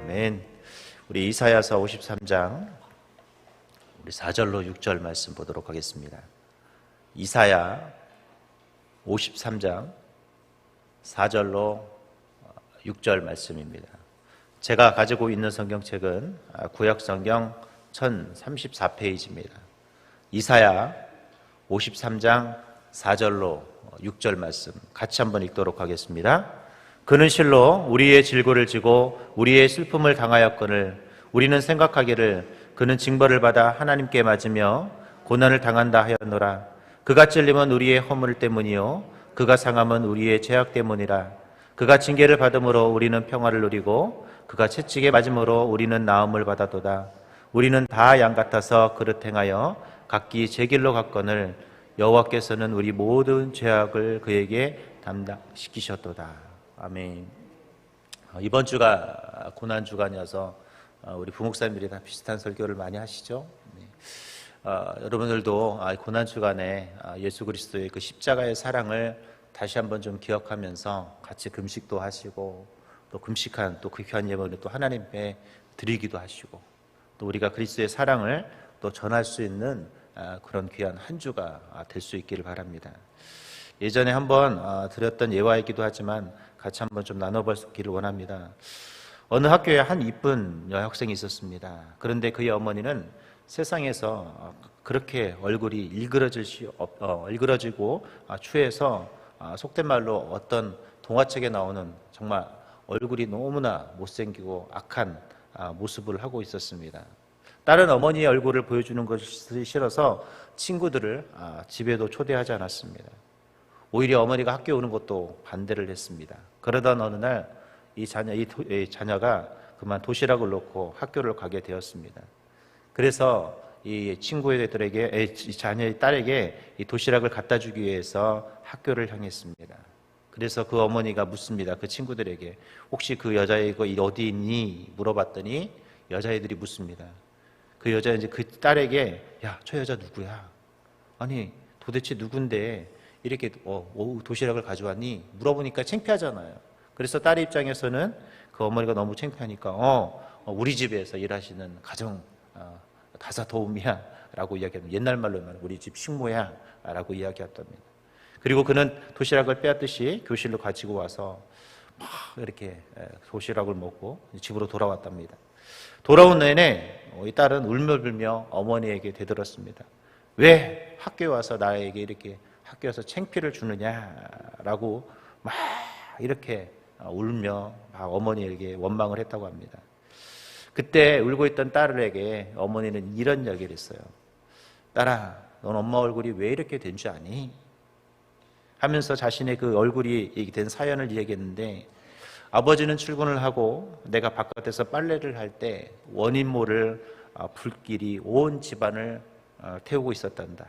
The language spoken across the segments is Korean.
아멘. 우리 이사야서 53장 우리 4절로 6절 말씀 보도록 하겠습니다. 이사야 53장 4절로 6절 말씀입니다. 제가 가지고 있는 성경책은 구약성경 1034페이지입니다. 이사야 53장 4절로 6절 말씀 같이 한번 읽도록 하겠습니다. 그는 실로 우리의 질고를 지고 우리의 슬픔을 당하였거늘 우리는 생각하기를 그는 징벌을 받아 하나님께 맞으며 고난을 당한다 하였노라. 그가 찔림은 우리의 허물 때문이요 그가 상함은 우리의 죄악 때문이라. 그가 징계를 받음으로 우리는 평화를 누리고 그가 채찍에 맞음으로 우리는 나음을 받았도다. 우리는 다 양 같아서 그릇 행하여 각기 제 길로 갔거늘 여호와께서는 우리 모든 죄악을 그에게 담당시키셨도다. 아멘. 이번 주가 고난 주간이어서 우리 부목사님들이 다 비슷한 설교를 많이 하시죠. 여러분들도 고난 주간에 예수 그리스도의 그 십자가의 사랑을 다시 한번 좀 기억하면서 같이 금식도 하시고 또 금식한 또 그 귀한 예물을 또 하나님께 드리기도 하시고 또 우리가 그리스도의 사랑을 또 전할 수 있는 그런 귀한 한 주가 될 수 있기를 바랍니다. 예전에 한번 드렸던 예화이기도 하지만 같이 한번 좀 나눠보기를 원합니다. 어느 학교에 한 이쁜 여학생이 있었습니다. 그런데 그의 어머니는 세상에서 그렇게 얼굴이 일그러지고 추해서 속된 말로 어떤 동화책에 나오는 정말 얼굴이 너무나 못생기고 악한 모습을 하고 있었습니다. 다른 어머니의 얼굴을 보여주는 것이 싫어서 친구들을 집에도 초대하지 않았습니다. 오히려 어머니가 학교에 오는 것도 반대를 했습니다. 그러던 어느 날 이 자녀가 그만 도시락을 놓고 학교를 가게 되었습니다. 그래서 이 친구들에게, 자녀의 딸에게 이 도시락을 갖다 주기 위해서 학교를 향했습니다. 그래서 그 어머니가 묻습니다. 그 친구들에게 혹시 그 여자애가 어디 있니? 물어봤더니 여자애들이 묻습니다. 그 여자 이제 그 딸에게 야, 저 여자 누구야? 아니 도대체 누군데 이렇게 도시락을 가져왔니? 물어보니까 창피하잖아요. 그래서 딸의 입장에서는 그 어머니가 너무 창피하니까 우리 집에서 일하시는 가정 다사 도우미야 라고 이야기합니다. 옛날 말로 말하면 우리 집 식모야 라고 이야기했답니다. 그리고 그는 도시락을 빼앗듯이 교실로 가지고 와서 막 이렇게 도시락을 먹고 집으로 돌아왔답니다. 돌아온 내내 이 딸은 울며불며 어머니에게 되들었습니다. 왜 학교에 와서 나에게 이렇게 학교에서 창피를 주느냐라고 막 이렇게 울며 막 어머니에게 원망을 했다고 합니다. 그때 울고 있던 딸에게 어머니는 이런 이야기를 했어요. 딸아, 넌 엄마 얼굴이 왜 이렇게 된 줄 아니? 하면서 자신의 그 얼굴이 된 사연을 이야기했는데 아버지는 출근을 하고 내가 바깥에서 빨래를 할 때 원인 모를 불길이 온 집안을 태우고 있었단다.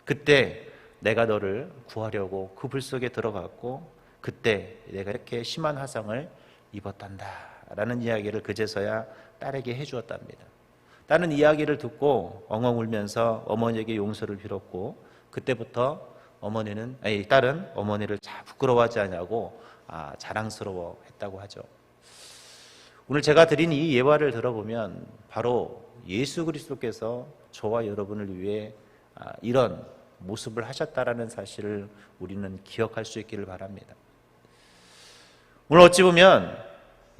그때 내가 너를 구하려고 그 불 속에 들어갔고 그때 내가 이렇게 심한 화상을 입었단다 라는 이야기를 그제서야 딸에게 해주었답니다. 딸은 이야기를 듣고 엉엉 울면서 어머니에게 용서를 빌었고 그때부터 딸은 어머니를 부끄러워하지 않냐고 자랑스러워 했다고 하죠. 오늘 제가 드린 이 예화를 들어보면 바로 예수 그리스도께서 저와 여러분을 위해 이런 모습을 하셨다라는 사실을 우리는 기억할 수 있기를 바랍니다. 오늘 어찌 보면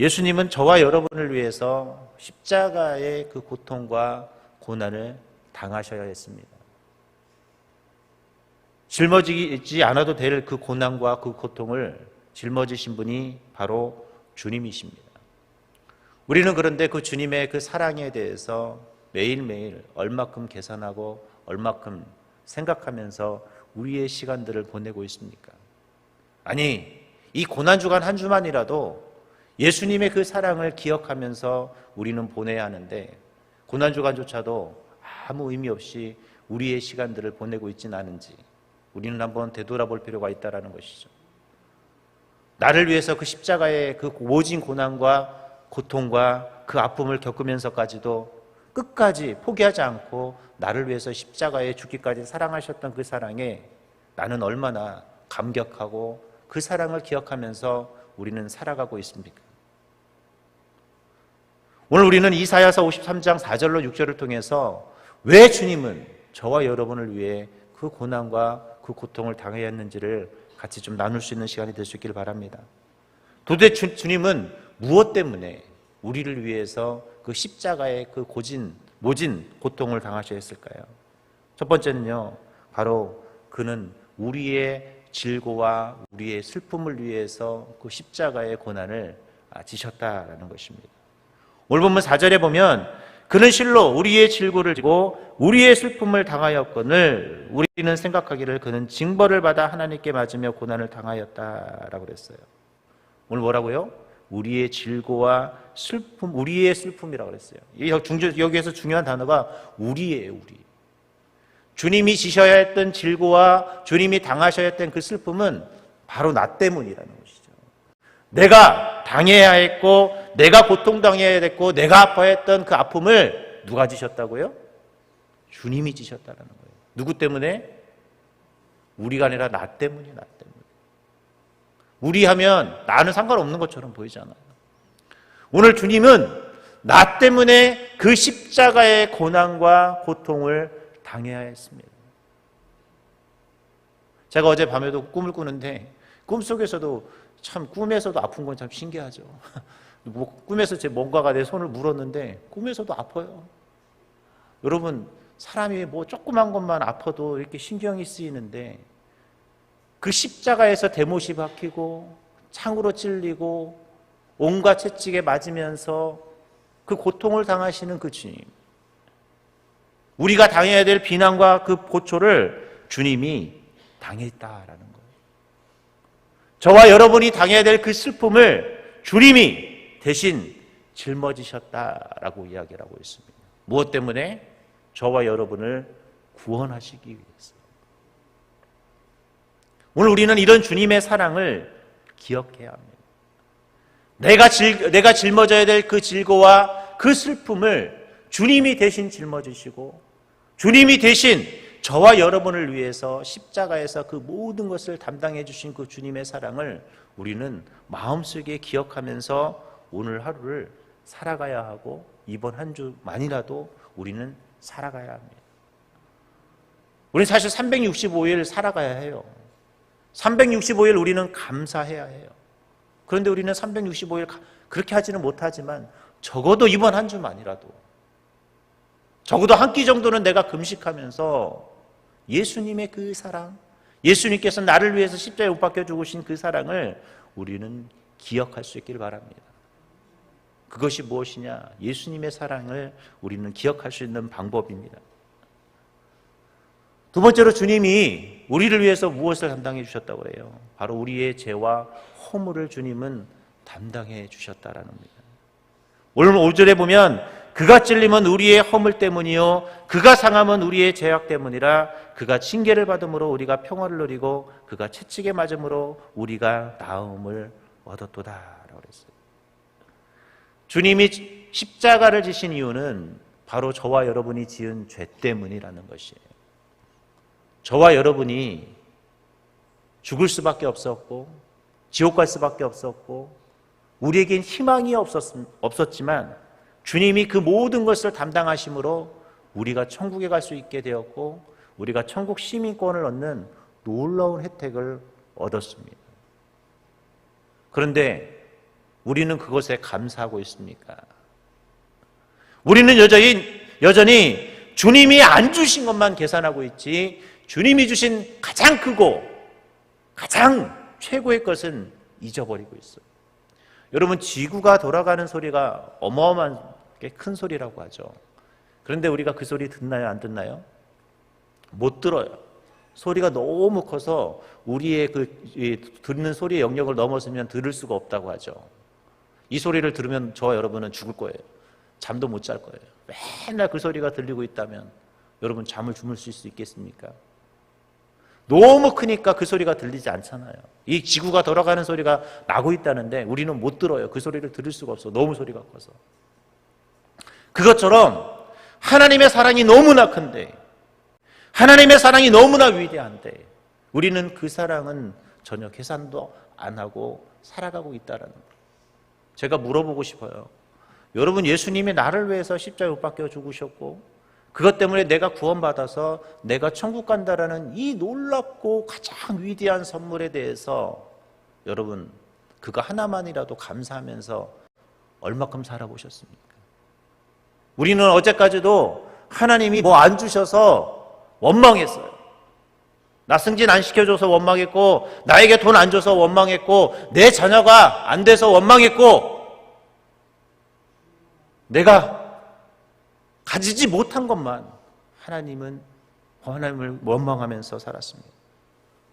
예수님은 저와 여러분을 위해서 십자가의 그 고통과 고난을 당하셔야 했습니다. 짊어지지 않아도 될 그 고난과 그 고통을 짊어지신 분이 바로 주님이십니다. 우리는 그런데 그 주님의 그 사랑에 대해서 매일매일 얼마큼 계산하고 얼마큼 생각하면서 우리의 시간들을 보내고 있습니까? 아니, 이 고난주간 한 주만이라도 예수님의 그 사랑을 기억하면서 우리는 보내야 하는데 고난주간조차도 아무 의미 없이 우리의 시간들을 보내고 있지는 않은지 우리는 한번 되돌아볼 필요가 있다는 것이죠. 나를 위해서 그 십자가의 그 모진 고난과 고통과 그 아픔을 겪으면서까지도 끝까지 포기하지 않고 나를 위해서 십자가에 죽기까지 사랑하셨던 그 사랑에 나는 얼마나 감격하고 그 사랑을 기억하면서 우리는 살아가고 있습니까? 오늘 우리는 이사야서 53장 4절로 6절을 통해서 왜 주님은 저와 여러분을 위해 그 고난과 그 고통을 당해야 했는지를 같이 좀 나눌 수 있는 시간이 될 수 있기를 바랍니다. 도대체 주님은 무엇 때문에 우리를 위해서 그 십자가의 그 모진 고통을 당하셔야 했을까요? 첫 번째는요, 바로 그는 우리의 질고와 우리의 슬픔을 위해서 그 십자가의 고난을 지셨다라는 것입니다. 오늘 본문 4절에 보면 그는 실로 우리의 질고를 지고 우리의 슬픔을 당하였거늘 우리는 생각하기를 그는 징벌을 받아 하나님께 맞으며 고난을 당하였다라고 그랬어요. 오늘 뭐라고요? 우리의 질고와 슬픔, 우리의 슬픔이라고 그랬어요. 여기에서 중요한 단어가 우리예요, 우리. 주님이 지셔야 했던 질고와 주님이 당하셔야 했던 그 슬픔은 바로 나 때문이라는 것이죠. 내가 당해야 했고, 내가 고통당해야 했고, 내가 아파야 했던 그 아픔을 누가 지셨다고요? 주님이 지셨다는 거예요. 누구 때문에? 우리가 아니라 나 때문이에요, 나 때문에. 우리 하면 나는 상관없는 것처럼 보이잖아요. 오늘 주님은 나 때문에 그 십자가의 고난과 고통을 당해야 했습니다. 제가 어제 밤에도 꿈을 꾸는데 꿈속에서도 참 꿈에서도 아픈 건 참 신기하죠. 꿈에서 제 뭔가가 내 손을 물었는데 꿈에서도 아파요. 여러분, 사람이 뭐 조그만 것만 아파도 이렇게 신경이 쓰이는데 그 십자가에서 대못이 박히고 창으로 찔리고 온갖 채찍에 맞으면서 그 고통을 당하시는 그 주님, 우리가 당해야 될 비난과 그 고초를 주님이 당했다라는 거예요. 저와 여러분이 당해야 될 그 슬픔을 주님이 대신 짊어지셨다라고 이야기를 하고 있습니다. 무엇 때문에? 저와 여러분을 구원하시기 위해서. 오늘 우리는 이런 주님의 사랑을 기억해야 합니다. 내가 짊어져야 될 그 질고와 그 슬픔을 주님이 대신 짊어지시고 주님이 대신 저와 여러분을 위해서 십자가에서 그 모든 것을 담당해 주신 그 주님의 사랑을 우리는 마음속에 기억하면서 오늘 하루를 살아가야 하고 이번 한 주만이라도 우리는 살아가야 합니다. 우리는 사실 365일 살아가야 해요. 365일 우리는 감사해야 해요. 그런데 우리는 365일 그렇게 하지는 못하지만 적어도 이번 한 주만이라도 적어도 한 끼 정도는 내가 금식하면서 예수님의 그 사랑, 예수님께서 나를 위해서 십자가에 못 박혀 죽으신 그 사랑을 우리는 기억할 수 있기를 바랍니다. 그것이 무엇이냐? 예수님의 사랑을 우리는 기억할 수 있는 방법입니다. 두 번째로 주님이 우리를 위해서 무엇을 담당해 주셨다고 해요? 바로 우리의 죄와 허물을 주님은 담당해 주셨다라는 겁니다. 오늘 5절에 보면 그가 찔림은 우리의 허물 때문이요 그가 상함은 우리의 죄악 때문이라 그가 징계를 받음으로 우리가 평화를 누리고 그가 채찍에 맞음으로 우리가 나음을 얻었도다라고 그랬어요. 주님이 십자가를 지신 이유는 바로 저와 여러분이 지은 죄 때문이라는 것이에요. 저와 여러분이 죽을 수밖에 없었고 지옥 갈 수밖에 없었고 우리에겐 희망이 없었지만 주님이 그 모든 것을 담당하심으로 우리가 천국에 갈 수 있게 되었고 우리가 천국 시민권을 얻는 놀라운 혜택을 얻었습니다. 그런데 우리는 그것에 감사하고 있습니까? 우리는 여전히 주님이 안 주신 것만 계산하고 있지 주님이 주신 가장 크고 가장 최고의 것은 잊어버리고 있어요. 여러분, 지구가 돌아가는 소리가 어마어마하게 큰 소리라고 하죠. 그런데 우리가 그 소리 듣나요? 안 듣나요? 못 들어요. 소리가 너무 커서 우리의 듣는 소리의 영역을 넘어서면 들을 수가 없다고 하죠. 이 소리를 들으면 저와 여러분은 죽을 거예요. 잠도 못 잘 거예요. 맨날 그 소리가 들리고 있다면 여러분 잠을 주무실 수 있겠습니까? 너무 크니까 그 소리가 들리지 않잖아요. 이 지구가 돌아가는 소리가 나고 있다는데 우리는 못 들어요. 그 소리를 들을 수가 없어. 너무 소리가 커서. 그것처럼 하나님의 사랑이 너무나 큰데 하나님의 사랑이 너무나 위대한데 우리는 그 사랑은 전혀 계산도 안 하고 살아가고 있다는 거예요. 제가 물어보고 싶어요. 여러분, 예수님이 나를 위해서 십자가에 못 박혀 죽으셨고 그것 때문에 내가 구원받아서 내가 천국 간다라는 이 놀랍고 가장 위대한 선물에 대해서 여러분, 그거 하나만이라도 감사하면서 얼마큼 살아보셨습니까? 우리는 어제까지도 하나님이 뭐 안 주셔서 원망했어요. 나 승진 안 시켜줘서 원망했고, 나에게 돈 안 줘서 원망했고, 내 자녀가 안 돼서 원망했고, 내가 가지지 못한 것만 하나님을 원망하면서 살았습니다.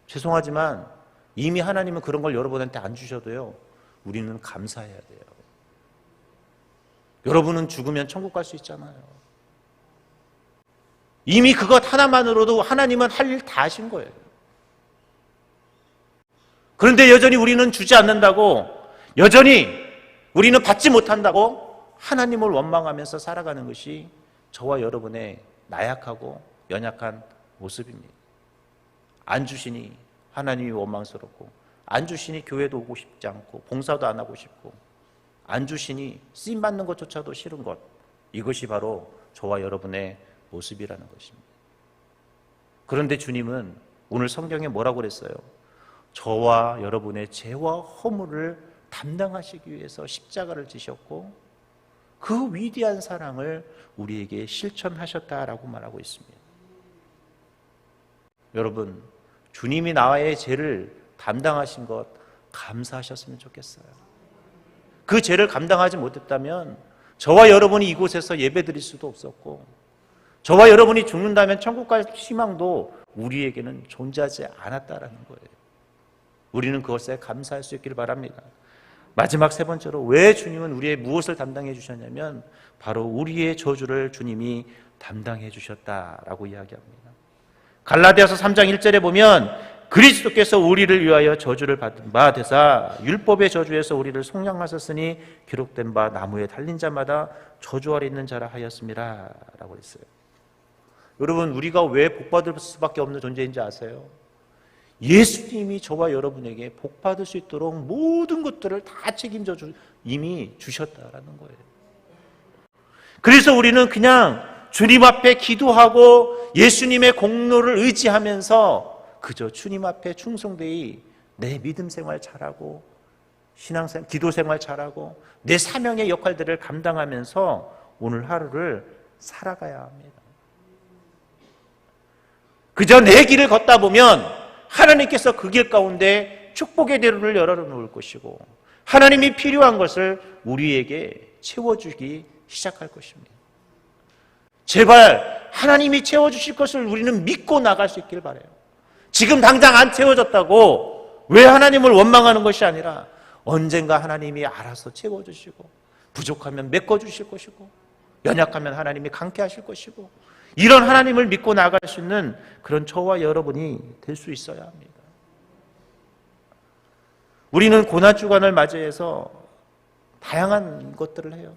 죄송하지만 이미 하나님은 그런 걸 여러분한테 안 주셔도요, 우리는 감사해야 돼요. 여러분은 죽으면 천국 갈 수 있잖아요. 이미 그것 하나만으로도 하나님은 할 일 다 하신 거예요. 그런데 여전히 우리는 주지 않는다고, 여전히 우리는 받지 못한다고 하나님을 원망하면서 살아가는 것이 저와 여러분의 나약하고 연약한 모습입니다. 안 주시니 하나님이 원망스럽고, 안 주시니 교회도 오고 싶지 않고, 봉사도 안 하고 싶고, 안 주시니 쓰임 받는 것조차도 싫은 것, 이것이 바로 저와 여러분의 모습이라는 것입니다. 그런데 주님은 오늘 성경에 뭐라고 그랬어요? 저와 여러분의 죄와 허물을 담당하시기 위해서 십자가를 지셨고 그 위대한 사랑을 우리에게 실천하셨다라고 말하고 있습니다. 여러분, 주님이 나의 죄를 담당하신 것 감사하셨으면 좋겠어요. 그 죄를 감당하지 못했다면 저와 여러분이 이곳에서 예배드릴 수도 없었고, 저와 여러분이 죽는다면 천국 갈 희망도 우리에게는 존재하지 않았다라는 거예요. 우리는 그것에 감사할 수 있기를 바랍니다. 마지막 세 번째로, 왜 주님은 우리의 무엇을 담당해 주셨냐면 바로 우리의 저주를 주님이 담당해 주셨다라고 이야기합니다. 갈라디아서 3장 1절에 보면 그리스도께서 우리를 위하여 저주를 받은 바 되사 율법의 저주에서 우리를 속량하셨으니 기록된 바 나무에 달린 자마다 저주 아래 있는 자라 하였습니다 라고 했어요. 여러분, 우리가 왜 복받을 수밖에 없는 존재인지 아세요? 예수님이 저와 여러분에게 복받을 수 있도록 모든 것들을 다 책임져 이미 주셨다라는 거예요. 그래서 우리는 그냥 주님 앞에 기도하고 예수님의 공로를 의지하면서 그저 주님 앞에 충성되이 내 믿음 생활 잘하고 신앙생활, 기도 생활 잘하고 내 사명의 역할들을 감당하면서 오늘 하루를 살아가야 합니다. 그저 내 길을 걷다 보면 하나님께서 그 길 가운데 축복의 대로를 열어놓을 것이고 하나님이 필요한 것을 우리에게 채워주기 시작할 것입니다. 제발 하나님이 채워주실 것을 우리는 믿고 나갈 수 있길 바라요. 지금 당장 안 채워졌다고 왜 하나님을 원망하는 것이 아니라 언젠가 하나님이 알아서 채워주시고 부족하면 메꿔주실 것이고 연약하면 하나님이 강케 하실 것이고 이런 하나님을 믿고 나갈 수 있는 그런 저와 여러분이 될 수 있어야 합니다. 우리는 고난주간을 맞이해서 다양한 것들을 해요.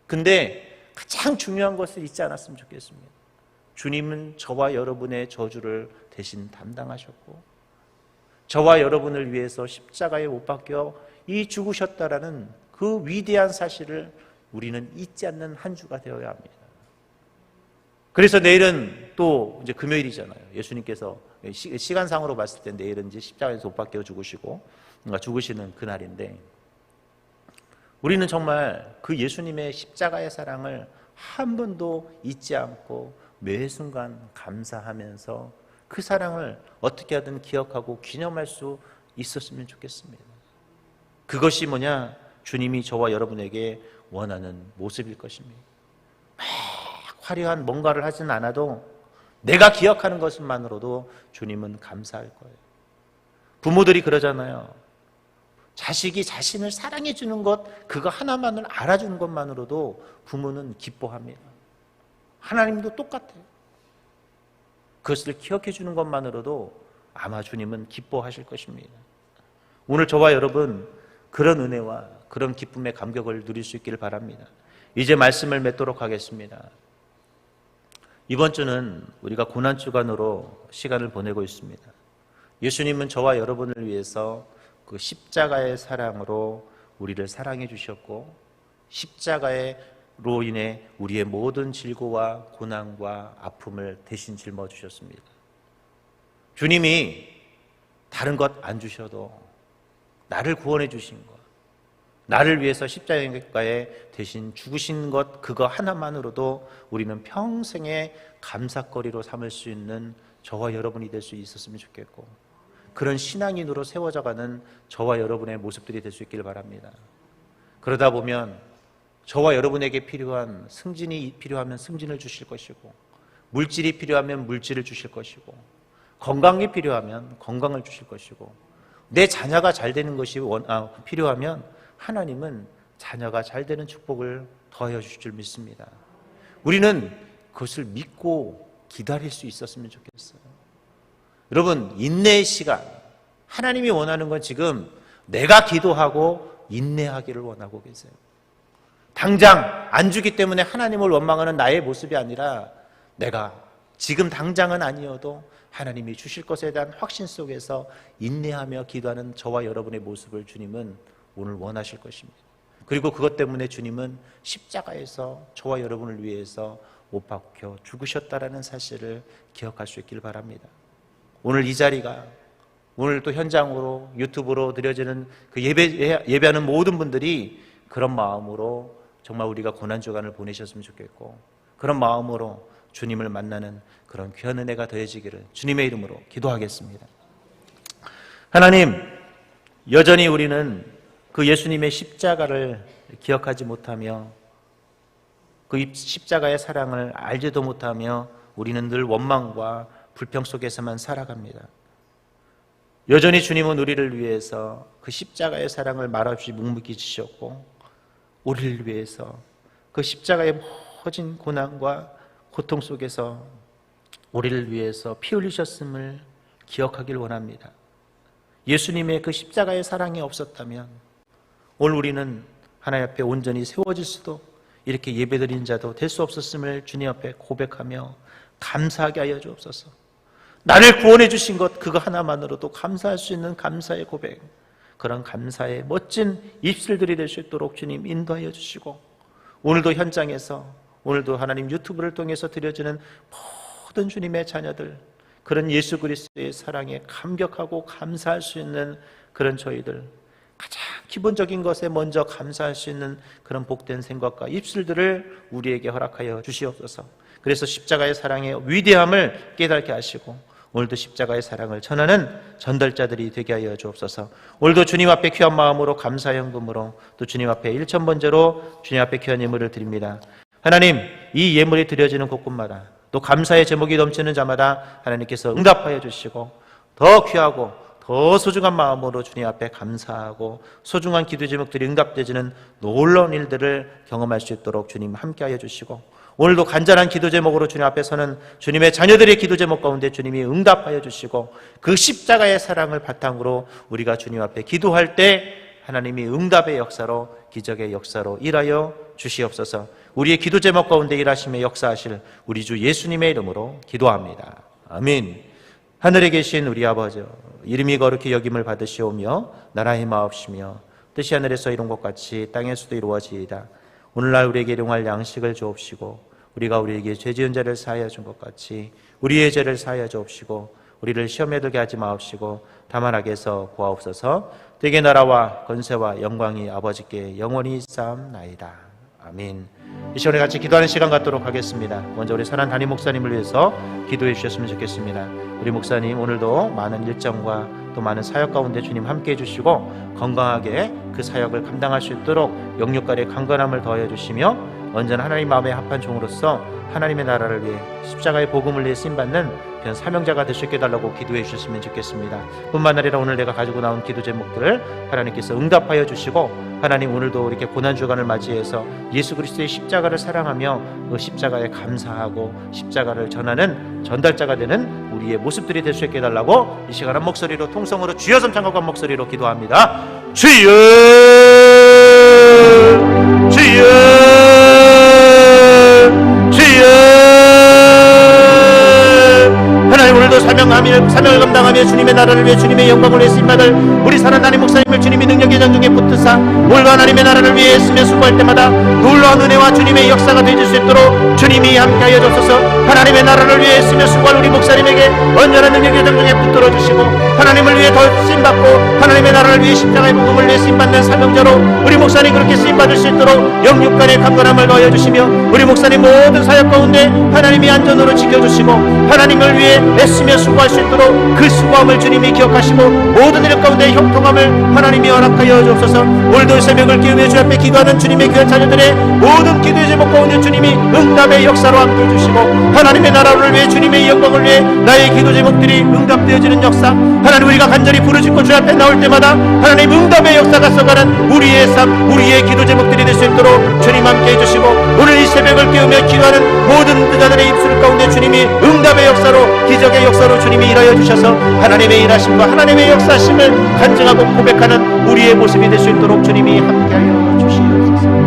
근데 가장 중요한 것을 잊지 않았으면 좋겠습니다. 주님은 저와 여러분의 저주를 대신 담당하셨고 저와 여러분을 위해서 십자가에 못 박혀 이 죽으셨다라는 그 위대한 사실을 우리는 잊지 않는 한 주가 되어야 합니다. 그래서 내일은 또 이제 금요일이잖아요. 예수님께서 시간상으로 봤을 때 내일은 이제 십자가에서 못 박혀 죽으시고 죽으시는 그날인데 우리는 정말 그 예수님의 십자가의 사랑을 한 번도 잊지 않고 매 순간 감사하면서 그 사랑을 어떻게 하든 기억하고 기념할 수 있었으면 좋겠습니다. 그것이 뭐냐? 주님이 저와 여러분에게 원하는 모습일 것입니다. 막 화려한 뭔가를 하진 않아도 내가 기억하는 것만으로도 주님은 감사할 거예요. 부모들이 그러잖아요. 자식이 자신을 사랑해 주는 것, 그거 하나만을 알아주는 것만으로도 부모는 기뻐합니다. 하나님도 똑같아요. 그것을 기억해 주는 것만으로도 아마 주님은 기뻐하실 것입니다. 오늘 저와 여러분 그런 은혜와 그런 기쁨의 감격을 누릴 수 있기를 바랍니다. 이제 말씀을 맺도록 하겠습니다. 이번 주는 우리가 고난주간으로 시간을 보내고 있습니다. 예수님은 저와 여러분을 위해서 그 십자가의 사랑으로 우리를 사랑해 주셨고 십자가로 인해 우리의 모든 질고와 고난과 아픔을 대신 짊어주셨습니다. 주님이 다른 것 안 주셔도 나를 구원해 주신 것, 나를 위해서 십자가에 대신 죽으신 것, 그거 하나만으로도 우리는 평생의 감사거리로 삼을 수 있는 저와 여러분이 될 수 있었으면 좋겠고, 그런 신앙인으로 세워져가는 저와 여러분의 모습들이 될 수 있기를 바랍니다. 그러다 보면 저와 여러분에게 필요한 승진이 필요하면 승진을 주실 것이고, 물질이 필요하면 물질을 주실 것이고, 건강이 필요하면 건강을 주실 것이고, 내 자녀가 잘 되는 것이 필요하면 하나님은 자녀가 잘 되는 축복을 더하여 주실 줄 믿습니다. 우리는 그것을 믿고 기다릴 수 있었으면 좋겠어요. 여러분, 인내의 시간, 하나님이 원하는 건 지금 내가 기도하고 인내하기를 원하고 계세요. 당장 안 주기 때문에 하나님을 원망하는 나의 모습이 아니라, 내가 지금 당장은 아니어도 하나님이 주실 것에 대한 확신 속에서 인내하며 기도하는 저와 여러분의 모습을 주님은 오늘 원하실 것입니다. 그리고 그것 때문에 주님은 십자가에서 저와 여러분을 위해서 못 박혀 죽으셨다라는 사실을 기억할 수 있기를 바랍니다. 오늘 이 자리가, 오늘 또 현장으로 유튜브로 드려지는 그 예배하는 모든 분들이 그런 마음으로 정말 우리가 고난주간을 보내셨으면 좋겠고, 그런 마음으로 주님을 만나는 그런 귀한 은혜가 더해지기를 주님의 이름으로 기도하겠습니다. 하나님, 여전히 우리는 그 예수님의 십자가를 기억하지 못하며 그 십자가의 사랑을 알지도 못하며 우리는 늘 원망과 불평 속에서만 살아갑니다. 여전히 주님은 우리를 위해서 그 십자가의 사랑을 말없이 묵묵히 지셨고, 우리를 위해서 그 십자가의 모진 고난과 고통 속에서 우리를 위해서 피 흘리셨음을 기억하길 원합니다. 예수님의 그 십자가의 사랑이 없었다면 오늘 우리는 하나님 앞에 온전히 세워질 수도, 이렇게 예배드린 자도 될 수 없었음을 주님 앞에 고백하며 감사하게 하여 주옵소서. 나를 구원해 주신 것, 그거 하나만으로도 감사할 수 있는 감사의 고백, 그런 감사의 멋진 입술들이 될 수 있도록 주님 인도하여 주시고, 오늘도 현장에서, 오늘도 하나님 유튜브를 통해서 드려지는 모든 주님의 자녀들, 그런 예수 그리스도의 사랑에 감격하고 감사할 수 있는 그런 저희들, 가장 기본적인 것에 먼저 감사할 수 있는 그런 복된 생각과 입술들을 우리에게 허락하여 주시옵소서. 그래서 십자가의 사랑의 위대함을 깨닫게 하시고, 오늘도 십자가의 사랑을 전하는 전달자들이 되게 하여 주옵소서. 오늘도 주님 앞에 귀한 마음으로 감사 현금으로, 또 주님 앞에 일천번제로 주님 앞에 귀한 예물을 드립니다. 하나님, 이 예물이 드려지는 곳곳마다, 또 감사의 제목이 넘치는 자마다 하나님께서 응답하여 주시고, 더 귀하고 더 소중한 마음으로 주님 앞에 감사하고 소중한 기도 제목들이 응답되지는 놀라운 일들을 경험할 수 있도록 주님 함께하여 주시고, 오늘도 간절한 기도 제목으로 주님 앞에 서는 주님의 자녀들의 기도 제목 가운데 주님이 응답하여 주시고, 그 십자가의 사랑을 바탕으로 우리가 주님 앞에 기도할 때 하나님이 응답의 역사로, 기적의 역사로 일하여 주시옵소서. 우리의 기도 제목 가운데 일하시며 역사하실 우리 주 예수님의 이름으로 기도합니다. 아멘. 하늘에 계신 우리 아버지, 이름이 거룩히 여김을 받으시오며 나라의 마옵시며 뜻이 하늘에서 이룬 것 같이 땅에서도 이루어지이다. 오늘날 우리에게 일용할 양식을 주옵시고, 우리가 우리에게 죄 지은 자를 사하여 준 것 같이 우리의 죄를 사하여 주옵시고, 우리를 시험에 들게 하지 마옵시고 다만 악에서 구하옵소서. 되게 나라와 권세와 영광이 아버지께 영원히 쌓옵나이다. 아멘. 이 시간에 같이 기도하는 시간 갖도록 하겠습니다. 먼저 우리 사랑하는 담임 목사님을 위해서 기도해 주셨으면 좋겠습니다. 우리 목사님, 오늘도 많은 일정과 또 많은 사역 가운데 주님 함께해 주시고, 건강하게 그 사역을 감당할 수 있도록 영육간의 강건함을 더하여 주시며, 언제나 하나님 마음에 합한 종으로서 하나님의 나라를 위해 십자가의 복음을 위해 쓰임받는 그런 사명자가 될 수 있게 해달라고 기도해 주셨으면 좋겠습니다. 뿐만 아니라 오늘 내가 가지고 나온 기도 제목들을 하나님께서 응답하여 주시고, 하나님 오늘도 이렇게 고난주간을 맞이해서 예수 그리스도의 십자가를 사랑하며 그 십자가에 감사하고 십자가를 전하는 전달자가 되는 우리의 모습들이 될 수 있게 해달라고 이 시간 한 목소리로, 통성으로 주여 섬창과 목소리로 기도합니다. 주여, 주여, 주여. 하나님, 오늘도 사명을 감당하며 주님의 나라를 위해 주님의 영광을 위해 쓰임받을 우리 사랑하는 목사님을 주님이 능력의 장중에 붙드사 올바 하나님의 나라를 위해 애쓰며 수고할 때마다 놀라운 은혜와 주님의 역사가 되어질 수 있도록 주님이 함께하여 주옵소서. 하나님의 나라를 위해 애쓰며 수고할 우리 목사님에게 언제나 능력의 장중에 붙들어 주시고 하나님을 위해 더 쓰임받고 하나님의 나라를 위해 십자가의 복음을 위해 쓰임받는 사명자로 우리 목사님 그렇게 쓰임받을 수 있도록 영육간의 강건함을 더하여 주시며 우리 목사님 모든 사역 가운데 하나님이 안전으로 지켜주시고 하나님을 위해 애쓰며 수고할 수 있도록 그 수고함을 주님이 기억하시고 모든 일 가운데 형통함을 하나님이 허락하여 주옵소서. 오늘도 새벽을 깨우며 주 앞에 기도하는 주님의 귀한 자녀들의 모든 기도의 제목 가운데 주님이 응답의 역사로 함께해 주시고 하나님의 나라를 위해 주님의 영광을 위해 나의 기도 제목들이 응답되어지는 역사, 하나님 우리가 간절히 부르짖고 주 앞에 나올 때마다 하나님 응답의 역사가 써가는 우리의 삶, 우리의 기도 제목들이 될 수 있도록 주님 함께해 주시고 오늘 이 새벽을 깨우며 기도하는 모든 자들의 입술 가운데 주님이 응답의 역사로 기적의 역사로 주님이 일하여 주셔서 하나님의 일하심과 하나님의 역사심을 간증하고 고백하는 우리의 모습이 될 수 있도록 주님이 함께하여 주시옵소서.